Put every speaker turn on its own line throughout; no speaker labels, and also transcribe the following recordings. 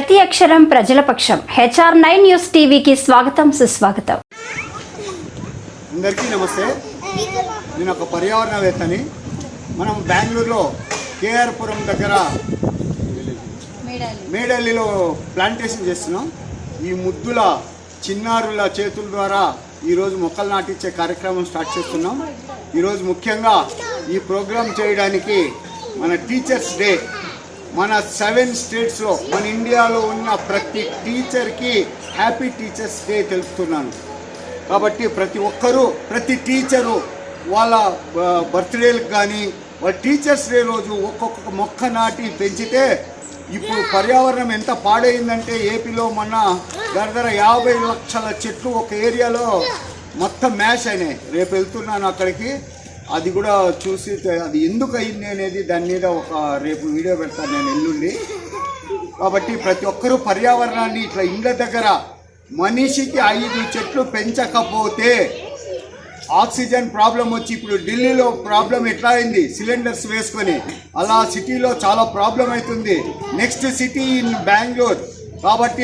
ప్రతి అక్షరం ప్రజల పక్షం. HR9 న్యూస్ టీవీకి స్వాగతం, సుస్వాగతం.
అందరికీ నమస్తే. నేను ఒక పర్యావరణవేత్తని. మనం బెంగళూరులో KR పురం దగ్గర మేడల్లిలో ప్లాంటేషన్ చేస్తున్నాం. ఈ ముద్దుల చిన్నారుల చేతుల ద్వారా ఈరోజు మొక్కలు నాటించే కార్యక్రమం స్టార్ట్ చేస్తున్నాం. ఈరోజు ముఖ్యంగా ఈ ప్రోగ్రాం చేయడానికి మన టీచర్స్ డే, మన 7 స్టేట్స్లో మన ఇండియాలో ఉన్న ప్రతి టీచర్కి హ్యాపీ టీచర్స్ డే తెలుపుతున్నాను. కాబట్టి ప్రతి ఒక్కరూ, ప్రతి టీచరు వాళ్ళ బర్త్డేలకు కానీ వాళ్ళ టీచర్స్ డే రోజు ఒక్కొక్క మొక్క నాటి పెంచితే, ఇప్పుడు పర్యావరణం ఎంత పాడైందంటే ఏపీలో మొన్న దగ్గర 50 లక్షల చెట్లు ఒక ఏరియాలో మొత్తం మ్యాష్ అయినాయి. రేపు వెళ్తున్నాను అక్కడికి, అది కూడా చూసి అది ఎందుకు అయింది అనేది దాని మీద రేపు వీడియో పెడతాను నేను ఎల్లుండి. కాబట్టి ప్రతి ఒక్కరూ పర్యావరణాన్ని ఇట్లా ఇండ్ల దగ్గర మనిషికి 5 చెట్లు పెంచకపోతే ఆక్సిజన్ ప్రాబ్లం వచ్చి, ఇప్పుడు ఢిల్లీలో ప్రాబ్లం ఎట్లా అయింది సిలిండర్స్ వేసుకొని, అలా సిటీలో చాలా ప్రాబ్లం అవుతుంది. Next city in Bengaluru. కాబట్టి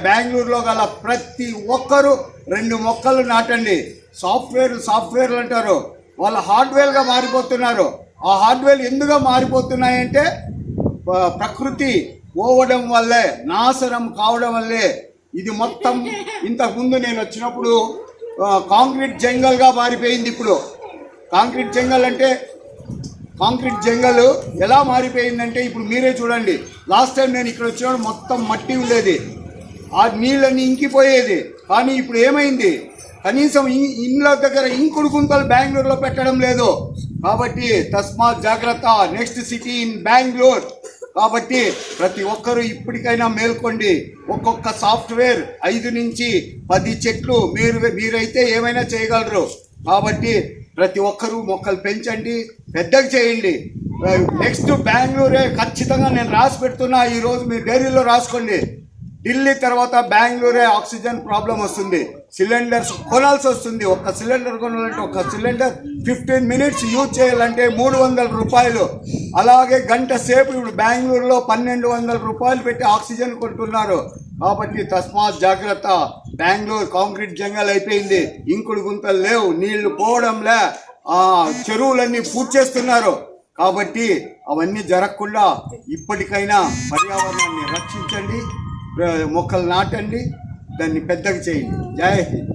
బెంగళూరులో గల ప్రతి ఒక్కరూ 2 మొక్కలు నాటండి. సాఫ్ట్వేర్లు అంటారు, వాళ్ళ హార్డ్వేర్గా మారిపోతున్నారు. ఆ హార్డ్వేర్ ఎందుకు మారిపోతున్నాయంటే ప్రకృతి పోవడం వల్లే, నాశనం కావడం వల్లే. ఇది మొత్తం ఇంతకుముందు నేను వచ్చినప్పుడు కాంక్రీట్ జంగల్గా మారిపోయింది. ఇప్పుడు కాంక్రీట్ జంగల్ ఎలా మారిపోయిందంటే ఇప్పుడు మీరే చూడండి. లాస్ట్ టైం నేను ఇక్కడ వచ్చినప్పుడు మొత్తం మట్టి ఉండేది, ఆ నీళ్ళని ఇంకిపోయేది. కానీ ఇప్పుడు ఏమైంది, కనీసం ఇండ్ల దగ్గర ఇంకుడు గుంతలు బెంగళూరులో పెట్టడం లేదు. కాబట్టి తస్మాత్ జాగ్రత్త, నెక్స్ట్ సిటీ ఇన్ బెంగళూరు. కాబట్టి ప్రతి ఒక్కరూ ఇప్పటికైనా మేల్కొండి. ఒక్కొక్క సాఫ్ట్వేర్ 5 నుంచి 10 చెట్లు మీరైతే ఏమైనా చేయగలరు. కాబట్టి ప్రతి ఒక్కరూ మొక్కలు పెంచండి, పెద్దగా చేయండి. నెక్స్ట్ బెంగళూరే ఖచ్చితంగా నేను రాసి పెడుతున్నా. ఈరోజు మీ డైరీలో రాసుకోండి. ఢిల్లీ తర్వాత బెంగళూరే ఆక్సిజన్ ప్రాబ్లం వస్తుంది. సిలిండర్స్ కొనాల్సి వస్తుంది. ఒక సిలిండర్ కొనాలంటే, ఒక సిలిండర్ 15 మినిట్స్ యూజ్ చేయాలంటే 300 రూపాయలు. అలాగే గంట సేపు ఇప్పుడు బెంగళూరులో 1200 రూపాయలు పెట్టి ఆక్సిజన్ కొంటున్నారు. కాబట్టి తస్మాత్ జాగ్రత్త. బెంగళూరు కాంక్రీట్ జంగల్ అయిపోయింది, ఇంకుడు గుంతలు లేవు, నీళ్లు పోవడంలే, చెరువులన్నీ పూడ్చేస్తున్నారు. కాబట్టి అవన్నీ జరగకుండా ఇప్పటికైనా పర్యావరణాన్ని రక్షించండి, మొక్కలు నాటండి, దాన్ని పెద్దగా చేయండి. జై హింద్.